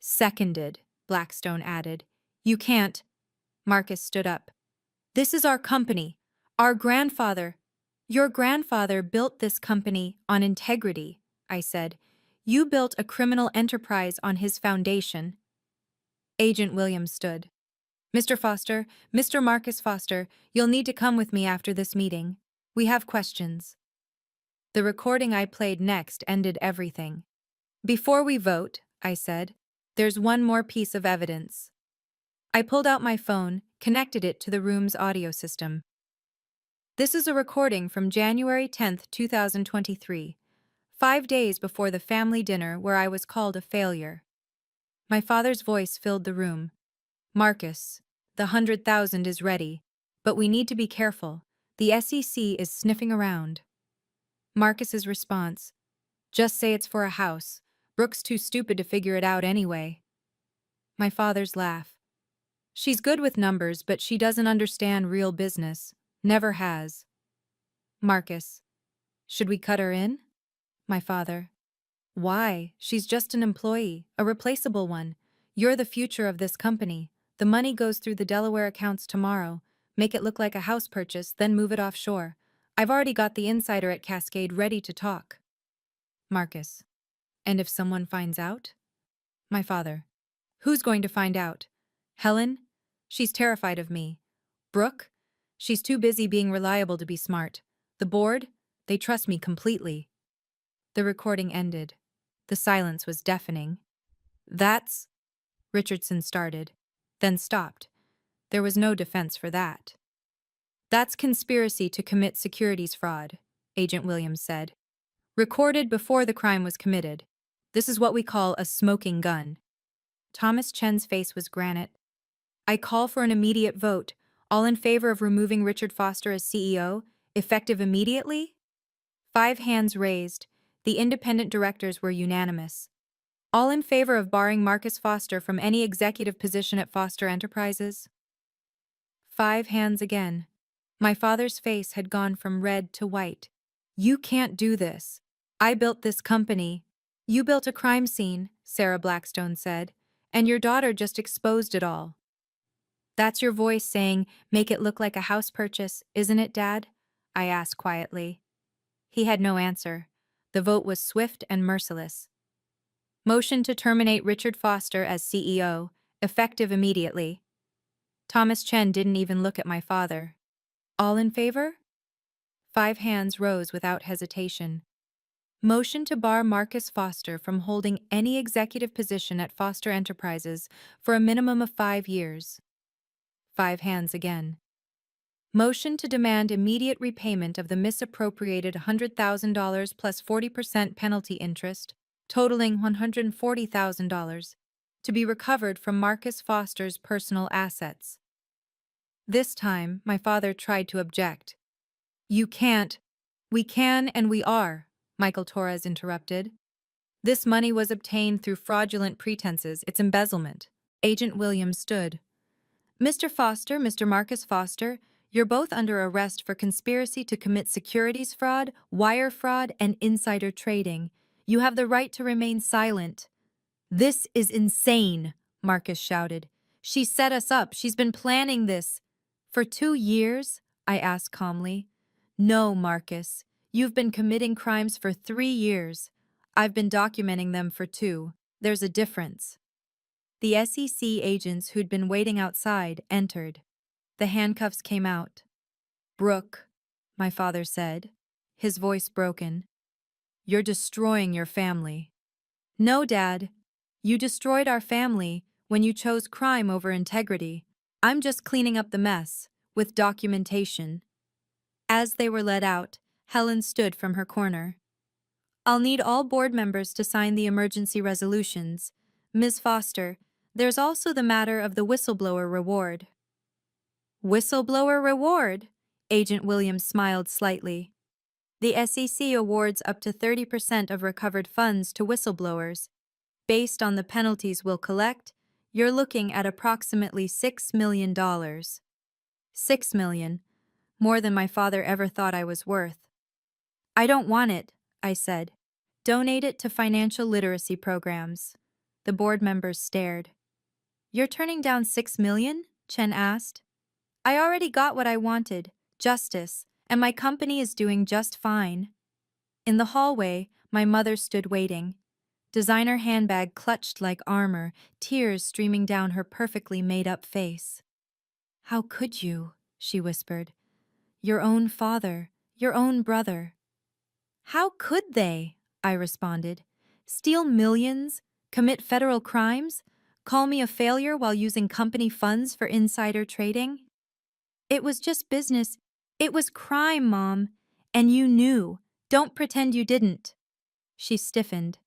Seconded, Blackstone added. You can't. Marcus stood up. This is our company. Our grandfather. Your grandfather built this company on integrity, I said. You built a criminal enterprise on his foundation. Agent Williams stood. Mr. Foster, Mr. Marcus Foster, you'll need to come with me after this meeting. We have questions. The recording I played next ended everything. Before we vote, I said, there's one more piece of evidence. I pulled out my phone, connected it to the room's audio system. This is a recording from January 10, 2023, 5 days before the family dinner where I was called a failure. My father's voice filled the room. Marcus, the 100,000 is ready, but we need to be careful. The SEC is sniffing around. Marcus's response, just say it's for a house. Brooke's too stupid to figure it out anyway. My father's laugh. She's good with numbers, but she doesn't understand real business. Never has. Marcus. Should we cut her in? My father. Why? She's just an employee, a replaceable one. You're the future of this company. The money goes through the Delaware accounts tomorrow. Make it look like a house purchase, then move it offshore. I've already got the insider at Cascade ready to talk. Marcus. And if someone finds out? My father. Who's going to find out? Helen? She's terrified of me. Brooke? She's too busy being reliable to be smart. The board? They trust me completely. The recording ended. The silence was deafening. That's... Richardson started, then stopped. There was no defense for that. That's conspiracy to commit securities fraud, Agent Williams said. Recorded before the crime was committed. This is what we call a smoking gun. Thomas Chen's face was granite. I call for an immediate vote. All in favor of removing Richard Foster as CEO, effective immediately? 5 hands raised. The independent directors were unanimous. All in favor of barring Marcus Foster from any executive position at Foster Enterprises? 5 hands again. My father's face had gone from red to white. You can't do this. I built this company. You built a crime scene, Sarah Blackstone said, and your daughter just exposed it all. That's your voice saying, make it look like a house purchase, isn't it, Dad? I asked quietly. He had no answer. The vote was swift and merciless. Motion to terminate Richard Foster as CEO, effective immediately. Thomas Chen didn't even look at my father. All in favor? 5 hands rose without hesitation. Motion to bar Marcus Foster from holding any executive position at Foster Enterprises for a minimum of 5 years. 5 hands again. Motion to demand immediate repayment of the misappropriated $100,000 plus 40% penalty interest, totaling $140,000, to be recovered from Marcus Foster's personal assets. This time, my father tried to object. You can't. We can and we are, Michael Torres interrupted. This money was obtained through fraudulent pretenses, it's embezzlement. Agent Williams stood. Mr. Foster, Mr. Marcus Foster, you're both under arrest for conspiracy to commit securities fraud, wire fraud, and insider trading. You have the right to remain silent. This is insane, Marcus shouted. She set us up. She's been planning this. For 2 years? I asked calmly. No, Marcus. You've been committing crimes for 3 years. I've been documenting them for 2. There's a difference. The SEC agents who'd been waiting outside entered. The handcuffs came out. Brooke, my father said, his voice broken. You're destroying your family. No, Dad. You destroyed our family when you chose crime over integrity. I'm just cleaning up the mess, with documentation. As they were led out, Helen stood from her corner. I'll need all board members to sign the emergency resolutions. Ms. Foster, there's also the matter of the whistleblower reward. Whistleblower reward? Agent Williams smiled slightly. The SEC awards up to 30% of recovered funds to whistleblowers. Based on the penalties we'll collect, you're looking at approximately $6 million. $6 million, more than my father ever thought I was worth. I don't want it, I said. Donate it to financial literacy programs. The board members stared. You're turning down $6 million? Chen asked. I already got what I wanted, justice, and my company is doing just fine. In the hallway, my mother stood waiting. Designer handbag clutched like armor, tears streaming down her perfectly made-up face. How could you? She whispered. Your own father, your own brother. How could they? I responded. Steal millions? Commit federal crimes? Call me a failure while using company funds for insider trading? It was just business. It was crime, Mom. And you knew. Don't pretend you didn't. She stiffened.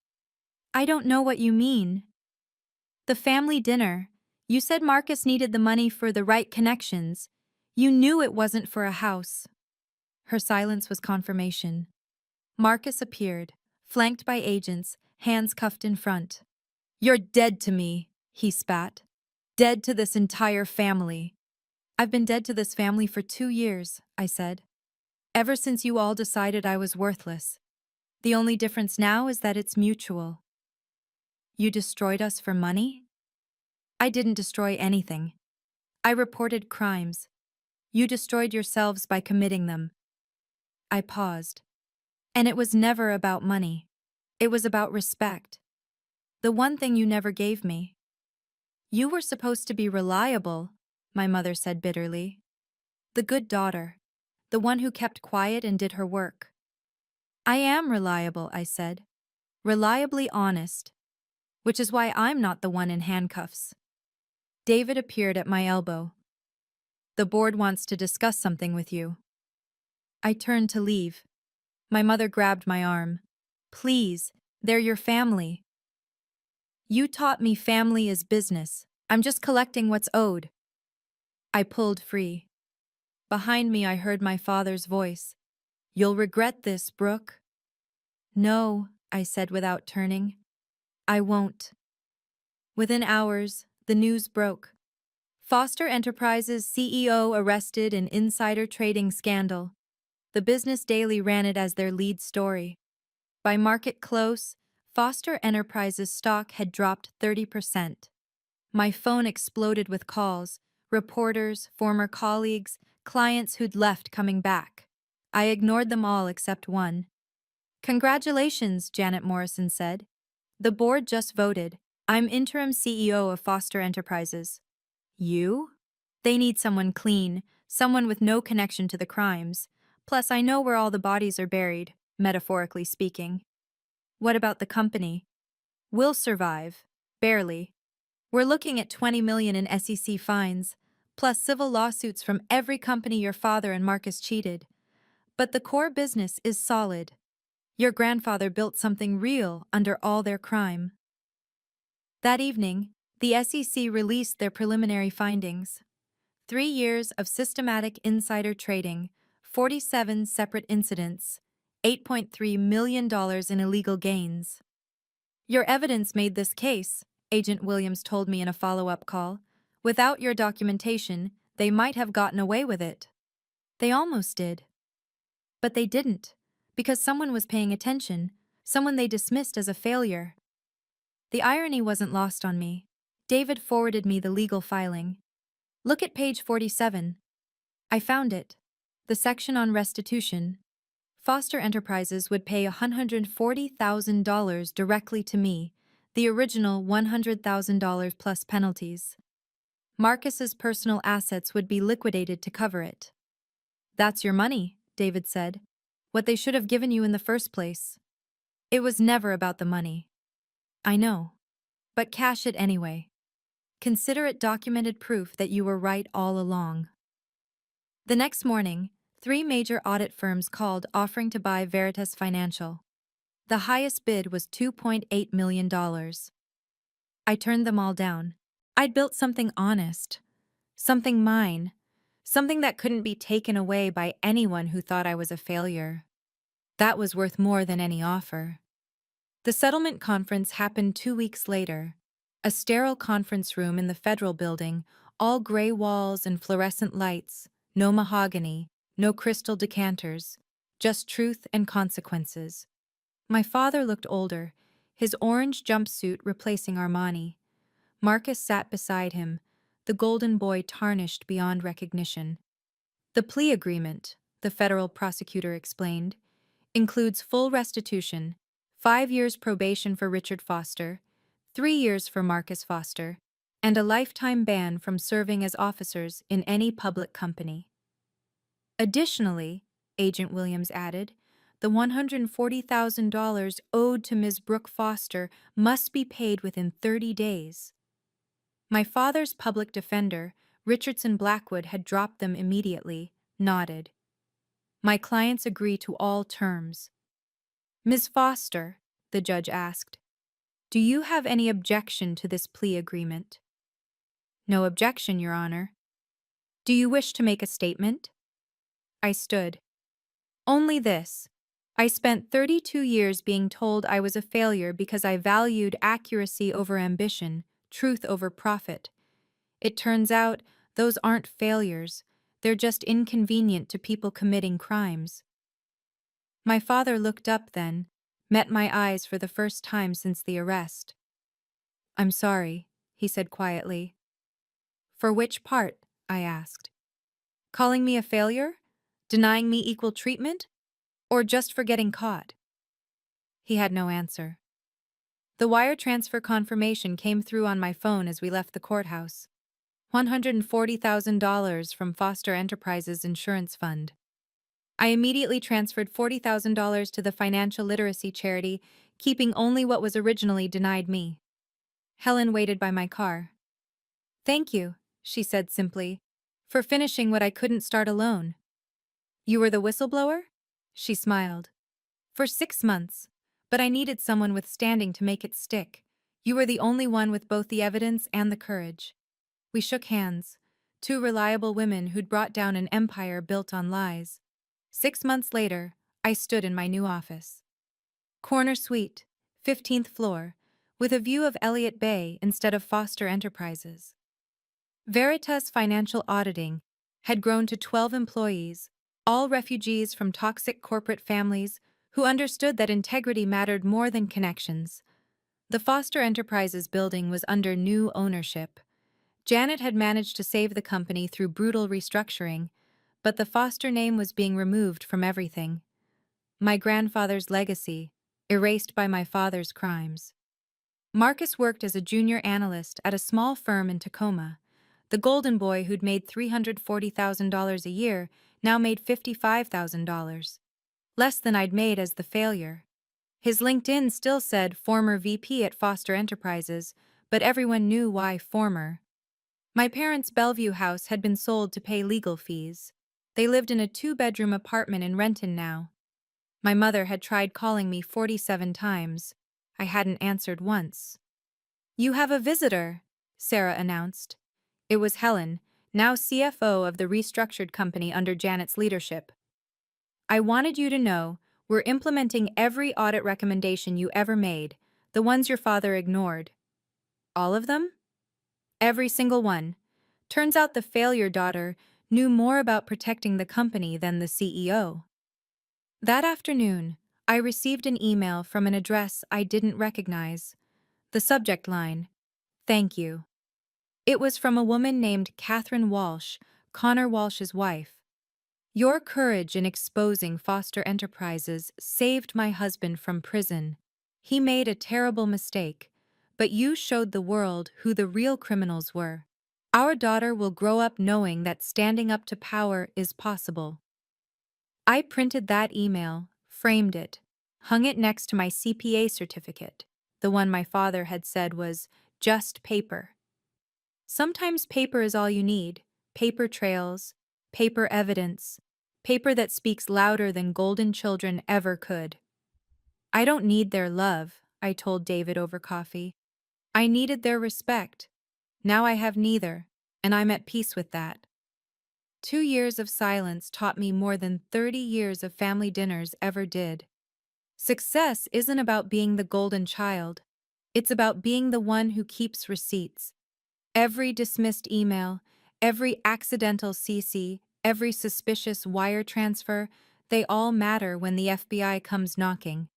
I don't know what you mean. The family dinner. You said Marcus needed the money for the right connections. You knew it wasn't for a house. Her silence was confirmation. Marcus appeared, flanked by agents, hands cuffed in front. You're dead to me, he spat. Dead to this entire family. I've been dead to this family for 2 years, I said. Ever since you all decided I was worthless. The only difference now is that it's mutual. You destroyed us for money? I didn't destroy anything. I reported crimes. You destroyed yourselves by committing them. I paused. And it was never about money. It was about respect. The one thing you never gave me. You were supposed to be reliable, my mother said bitterly. The good daughter. The one who kept quiet and did her work. I am reliable, I said. Reliably honest. Which is why I'm not the one in handcuffs. David appeared at my elbow. The board wants to discuss something with you. I turned to leave. My mother grabbed my arm. Please, they're your family. You taught me family is business. I'm just collecting what's owed. I pulled free. Behind me I heard my father's voice. You'll regret this, Brooke. No, I said without turning. I won't. Within hours, the news broke. Foster Enterprises CEO arrested in insider trading scandal. The Business Daily ran it as their lead story. By market close, Foster Enterprises stock had dropped 30%. My phone exploded with calls, reporters, former colleagues, clients who'd left coming back. I ignored them all except one. Congratulations, Janet Morrison said. The board just voted. I'm interim CEO of Foster Enterprises. You? They need someone clean, someone with no connection to the crimes. Plus, I know where all the bodies are buried, metaphorically speaking. What about the company? We'll survive. Barely. We're looking at $20 million in SEC fines, plus civil lawsuits from every company your father and Marcus cheated. But the core business is solid. Your grandfather built something real under all their crime. That evening, the SEC released their preliminary findings. 3 years of systematic insider trading, 47 separate incidents, $8.3 million in illegal gains. Your evidence made this case, Agent Williams told me in a follow-up call. Without your documentation, they might have gotten away with it. They almost did. But they didn't, because someone was paying attention, someone they dismissed as a failure. The irony wasn't lost on me. David forwarded me the legal filing. Look at page 47. I found it. The section on restitution. Foster Enterprises would pay $140,000 directly to me, the original $100,000 plus penalties. Marcus's personal assets would be liquidated to cover it. That's your money, David said. What they should have given you in the first place. It was never about the money. I know. But cash it anyway. Consider it documented proof that you were right all along. The next morning, 3 major audit firms called offering to buy Veritas Financial. The highest bid was $2.8 million. I turned them all down. I'd built something honest, something mine, something that couldn't be taken away by anyone who thought I was a failure. That was worth more than any offer. The settlement conference happened 2 weeks later. A sterile conference room in the Federal Building, all gray walls and fluorescent lights, no mahogany, no crystal decanters, just truth and consequences. My father looked older, his orange jumpsuit replacing Armani. Marcus sat beside him, the golden boy tarnished beyond recognition. The plea agreement, the federal prosecutor explained, includes full restitution, 5 years probation for Richard Foster, 3 years for Marcus Foster, and a lifetime ban from serving as officers in any public company. Additionally, Agent Williams added, the $140,000 owed to Ms. Brooke Foster must be paid within 30 days. My father's public defender, Richardson Blackwood, had dropped them immediately, nodded. My clients agree to all terms. Ms. Foster, the judge asked, do you have any objection to this plea agreement? No objection, Your Honor. Do you wish to make a statement? I stood. Only this. I spent 32 years being told I was a failure because I valued accuracy over ambition, truth over profit. It turns out those aren't failures. They're just inconvenient to people committing crimes. My father looked up then, met my eyes for the first time since the arrest. I'm sorry, he said quietly. For which part? I asked. Calling me a failure? Denying me equal treatment? Or just for getting caught? He had no answer. The wire transfer confirmation came through on my phone as we left the courthouse. $140,000 from Foster Enterprises Insurance Fund. I immediately transferred $40,000 to the financial literacy charity, keeping only what was originally denied me. Helen waited by my car. Thank you, she said simply, for finishing what I couldn't start alone. You were the whistleblower? She smiled. For 6 months, but I needed someone with standing to make it stick. You were the only one with both the evidence and the courage. We shook hands, 2 reliable women who'd brought down an empire built on lies. 6 months later, I stood in my new office. Corner suite, 15th floor, with a view of Elliott Bay instead of Foster Enterprises. Veritas Financial Auditing had grown to 12 employees, all refugees from toxic corporate families who understood that integrity mattered more than connections. The Foster Enterprises building was under new ownership. Janet had managed to save the company through brutal restructuring, but the Foster name was being removed from everything. My grandfather's legacy, erased by my father's crimes. Marcus worked as a junior analyst at a small firm in Tacoma. The golden boy who'd made $340,000 a year now made $55,000. Less than I'd made as the failure. His LinkedIn still said former VP at Foster Enterprises, but everyone knew why former. My parents' Bellevue house had been sold to pay legal fees. They lived in a 2-bedroom apartment in Renton now. My mother had tried calling me 47 times. I hadn't answered once. "You have a visitor," Sarah announced. It was Helen, now CFO of the restructured company under Janet's leadership. "I wanted you to know we're implementing every audit recommendation you ever made, the ones your father ignored." "All of them?" "Every single one. Turns out the failure daughter knew more about protecting the company than the CEO. That afternoon, I received an email from an address I didn't recognize. The subject line, "Thank you." It was from a woman named Catherine Walsh, Connor Walsh's wife. "Your courage in exposing Foster Enterprises saved my husband from prison. He made a terrible mistake, but you showed the world who the real criminals were. Our daughter will grow up knowing that standing up to power is possible." I printed that email, framed it, hung it next to my CPA certificate, the one my father had said was just paper. Sometimes paper is all you need, paper trails, paper evidence, paper that speaks louder than golden children ever could. "I don't need their love," I told David over coffee. "I needed their respect. Now I have neither, and I'm at peace with that." 2 years of silence taught me more than 30 years of family dinners ever did. Success isn't about being the golden child. It's about being the one who keeps receipts. Every dismissed email, every accidental CC, every suspicious wire transfer, they all matter when the FBI comes knocking.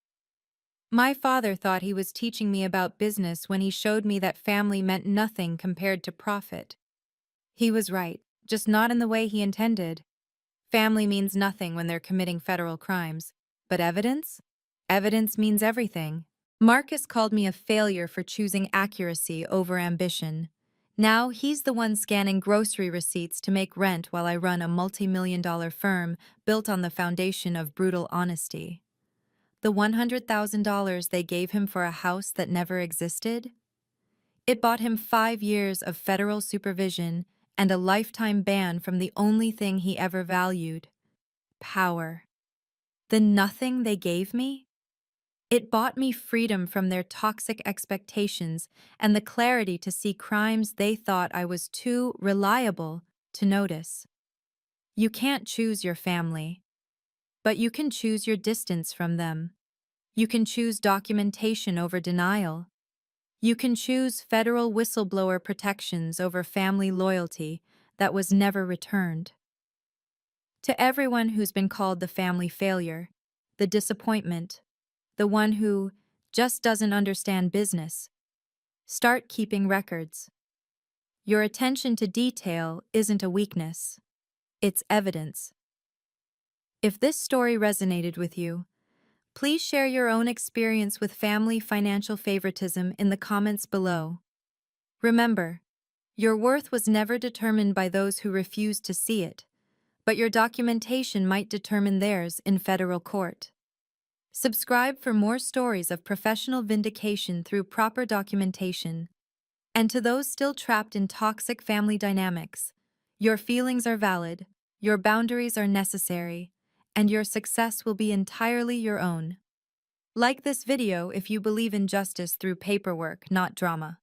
My father thought he was teaching me about business when he showed me that family meant nothing compared to profit. He was right, just not in the way he intended. Family means nothing when they're committing federal crimes. But evidence? Evidence means everything. Marcus called me a failure for choosing accuracy over ambition. Now he's the one scanning grocery receipts to make rent while I run a multi-million-dollar firm built on the foundation of brutal honesty. The $100,000 they gave him for a house that never existed? It bought him 5 years of federal supervision and a lifetime ban from the only thing he ever valued: power. The nothing they gave me? It bought me freedom from their toxic expectations and the clarity to see crimes they thought I was too reliable to notice. You can't choose your family, but you can choose your distance from them. You can choose documentation over denial. You can choose federal whistleblower protections over family loyalty that was never returned. To everyone who's been called the family failure, the disappointment, the one who just doesn't understand business, start keeping records. Your attention to detail isn't a weakness, it's evidence. If this story resonated with you, please share your own experience with family financial favoritism in the comments below. Remember, your worth was never determined by those who refused to see it, but your documentation might determine theirs in federal court. Subscribe for more stories of professional vindication through proper documentation. And to those still trapped in toxic family dynamics, your feelings are valid, your boundaries are necessary, and your success will be entirely your own. Like this video if you believe in justice through paperwork, not drama.